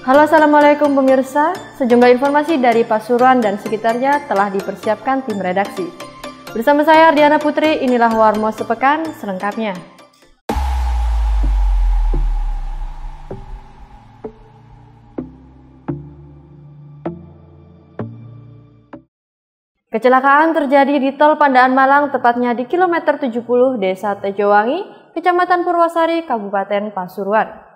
Halo, assalamualaikum pemirsa. Sejumlah informasi dari Pasuruan dan sekitarnya telah dipersiapkan tim redaksi. Bersama saya Ardiana Putri, inilah Warmo Sepekan selengkapnya. Kecelakaan terjadi di Tol Pandaan Malang, tepatnya di kilometer 70 Desa Tejowangi, Kecamatan Purwosari, Kabupaten Pasuruan.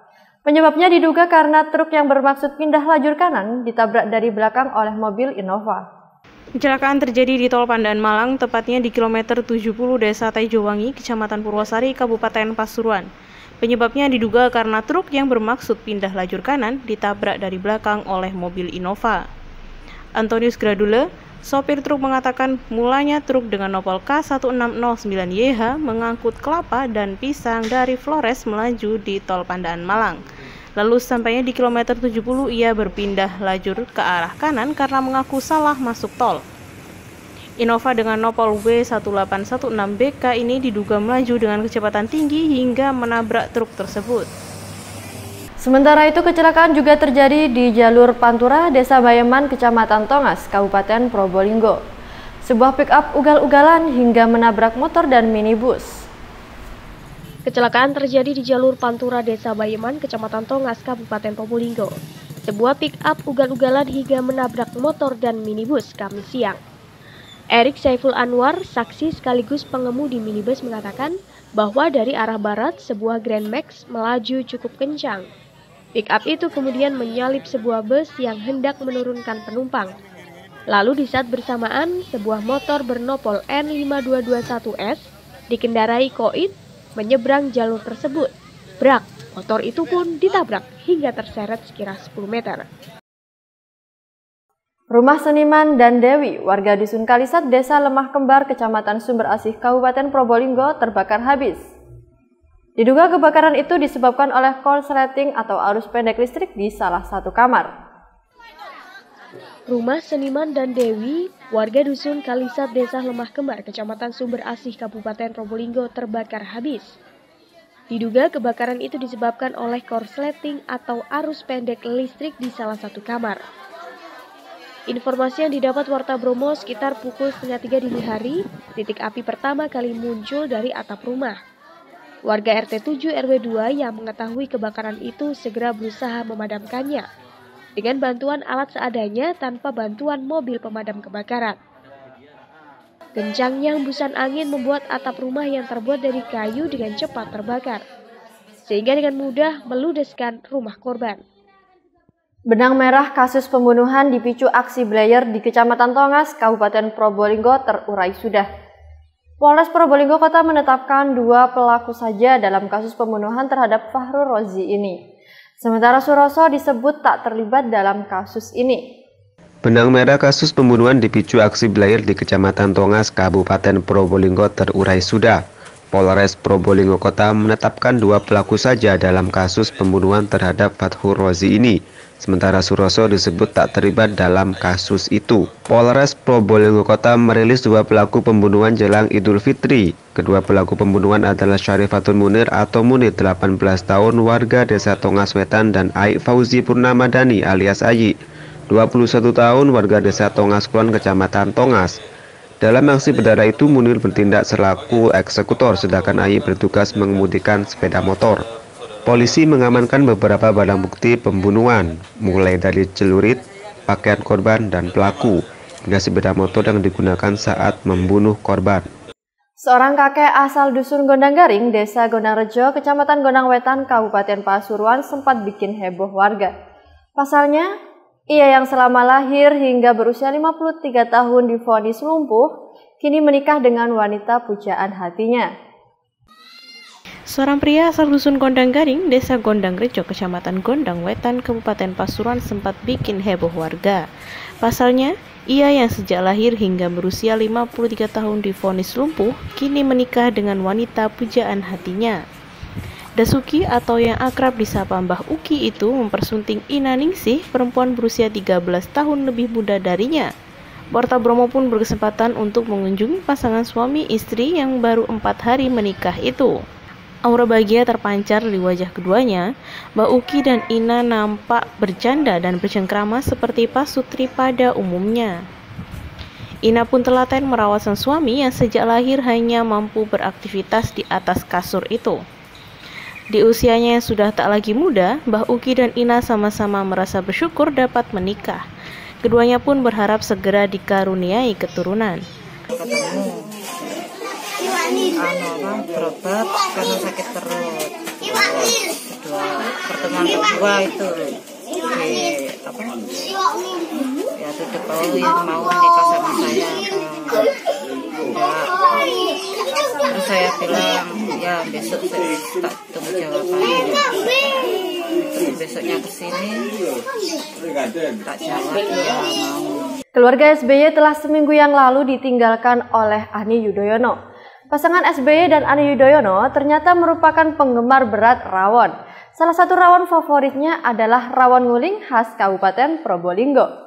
Penyebabnya diduga karena truk yang bermaksud pindah lajur kanan ditabrak dari belakang oleh mobil Innova. Kecelakaan terjadi di Tol Pandaan Malang, tepatnya di kilometer 70 Desa Tejowangi, Kecamatan Purwosari, Kabupaten Pasuruan. Penyebabnya diduga karena truk yang bermaksud pindah lajur kanan ditabrak dari belakang oleh mobil Innova. Antonius Gradule, sopir truk, mengatakan mulanya truk dengan nopol K1609YH mengangkut kelapa dan pisang dari Flores melaju di Tol Pandaan Malang. Lalu sampainya di kilometer 70 ia berpindah lajur ke arah kanan karena mengaku salah masuk tol. Innova dengan nopol W1816BK ini diduga melaju dengan kecepatan tinggi hingga menabrak truk tersebut. Sementara itu, kecelakaan juga terjadi di jalur Pantura, Desa Bayeman, Kecamatan Tongas, Kabupaten Probolinggo. Sebuah pick-up ugal-ugalan hingga menabrak motor dan minibus. Kecelakaan terjadi di jalur Pantura, Desa Bayeman, Kecamatan Tongas, Kabupaten Probolinggo. Sebuah pick-up ugal-ugalan hingga menabrak motor dan minibus Kamis siang. Erik Saiful Anwar, saksi sekaligus pengemudi minibus, mengatakan bahwa dari arah barat sebuah Grand Max melaju cukup kencang. Pick-up itu kemudian menyalip sebuah bus yang hendak menurunkan penumpang. Lalu di saat bersamaan, sebuah motor bernopol N5221S dikendarai Koit menyeberang jalur tersebut. Brak, motor itu pun ditabrak hingga terseret sekira 10 meter. Rumah Seniman dan Dewi, warga Dusun Kalisat, Desa Lemah Kembar, Kecamatan Sumber Asih, Kabupaten Probolinggo terbakar habis. Diduga kebakaran itu disebabkan oleh korsleting atau arus pendek listrik di salah satu kamar. Rumah Seniman dan Dewi, warga Dusun Kalisat, Desa Lemah Kembar, Kecamatan Sumber Asih, Kabupaten Probolinggo terbakar habis. Diduga kebakaran itu disebabkan oleh korsleting atau arus pendek listrik di salah satu kamar. Informasi yang didapat Warta Bromo sekitar pukul 2:30 dini hari, titik api pertama kali muncul dari atap rumah. Warga RT 7 RW 2 yang mengetahui kebakaran itu segera berusaha memadamkannya dengan bantuan alat seadanya tanpa bantuan mobil pemadam kebakaran. Kencangnya hembusan angin membuat atap rumah yang terbuat dari kayu dengan cepat terbakar, sehingga dengan mudah meludeskan rumah korban. Benang merah kasus pembunuhan dipicu aksi blayer di Kecamatan Tongas, Kabupaten Probolinggo terurai sudah. Polres Probolinggo Kota menetapkan 2 pelaku saja dalam kasus pembunuhan terhadap Fahrul Rozi ini. Sementara Suroso disebut tak terlibat dalam kasus ini. Benang merah kasus pembunuhan dipicu aksi blayer di Kecamatan Tongas, Kabupaten Probolinggo terurai sudah. Polres Probolinggo Kota menetapkan 2 pelaku saja dalam kasus pembunuhan terhadap Fahrul Rozi ini. Sementara Suroso disebut tak terlibat dalam kasus itu. Polres Probolinggo Kota merilis 2 pelaku pembunuhan jelang Idul Fitri. Kedua pelaku pembunuhan adalah Syarifatul Munir atau Munir 18 tahun warga Desa Tongas Wetan dan Aik Fauzi Purnamadani alias Ayi 21 tahun warga Desa Tongas Kulon Kecamatan Tongas. Dalam aksi berdarah itu Munir bertindak selaku eksekutor sedangkan Ayi bertugas mengemudikan sepeda motor. Polisi mengamankan beberapa barang bukti pembunuhan, mulai dari celurit, pakaian korban, dan pelaku, hingga sepeda motor yang digunakan saat membunuh korban. Seorang kakek asal Dusun Gondang Garing, Desa Gondang Rejo, Kecamatan Gondang Wetan, Kabupaten Pasuruan sempat bikin heboh warga. Pasalnya, ia yang selama lahir hingga berusia 53 tahun divonis lumpuh, kini menikah dengan wanita pujaan hatinya. Seorang pria asal Dusun Gondang Garing, Desa Gondang Rejo, Kecamatan Gondang Wetan, Kabupaten Pasuruan sempat bikin heboh warga. Pasalnya, ia yang sejak lahir hingga berusia 53 tahun divonis lumpuh, kini menikah dengan wanita pujaan hatinya. Dasuki atau yang akrab disapa Mbah Uki itu mempersunting Ina Ningsih, perempuan berusia 13 tahun lebih muda darinya. Warta Bromo pun berkesempatan untuk mengunjungi pasangan suami istri yang baru 4 hari menikah itu. Aura bahagia terpancar di wajah keduanya. Mbak Uki dan Ina nampak bercanda dan bercengkrama seperti pasutri pada umumnya. Ina pun telaten merawat sang suami yang sejak lahir hanya mampu beraktivitas di atas kasur itu. Di usianya yang sudah tak lagi muda, Mbah Uki dan Ina sama-sama merasa bersyukur dapat menikah. Keduanya pun berharap segera dikaruniai keturunan. Berobat karena sakit perut. Pertemuan kedua itu ya tutup mau menikah sama saya terus saya bilang ya besok saya tak tunggu jawabannya. Terus besoknya kesini tak jawab ya mau. Keluarga SBY telah seminggu yang lalu ditinggalkan oleh Ani Yudhoyono. Pasangan SBY dan Ani Yudhoyono ternyata merupakan penggemar berat rawon. Salah satu rawon favoritnya adalah rawon nguling khas Kabupaten Probolinggo.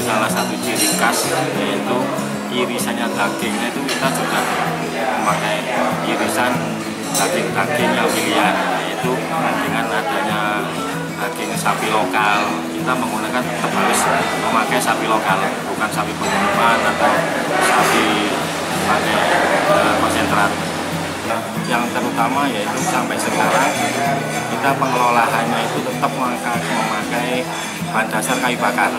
Salah satu ciri khas yaitu irisannya dagingnya itu kita sudah memakai irisan daging-daging yang pilihan, yaitu dengan adanya daging sapi lokal kita menggunakan tetap harus memakai sapi lokal, bukan sapi pengiriman atau sapi pakai konsentrat. Yang terutama yaitu sampai sekarang kita pengelolaannya itu tetap memakai bahan dasar kayu bakar.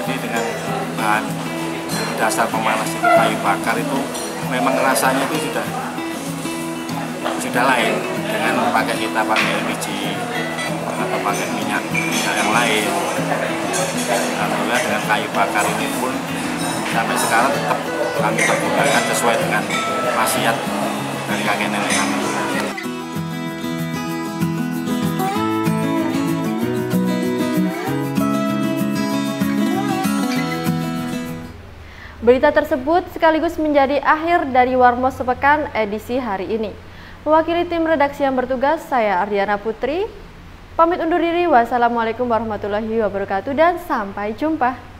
Jadi dengan bahan dasar pemanas itu kayu bakar itu memang rasanya itu sudah lain dengan kita pakai LPG atau pakai minyak yang lain. Alhamdulillah dengan kayu bakar ini pun sampai sekarang tetap kami pergunakan sesuai dengan wasiat dari kakek nenek kami. Berita tersebut sekaligus menjadi akhir dari Warmos Sepekan edisi hari ini. Mewakili tim redaksi yang bertugas, saya Ardiana Putri. Pamit undur diri, wassalamualaikum warahmatullahi wabarakatuh dan sampai jumpa.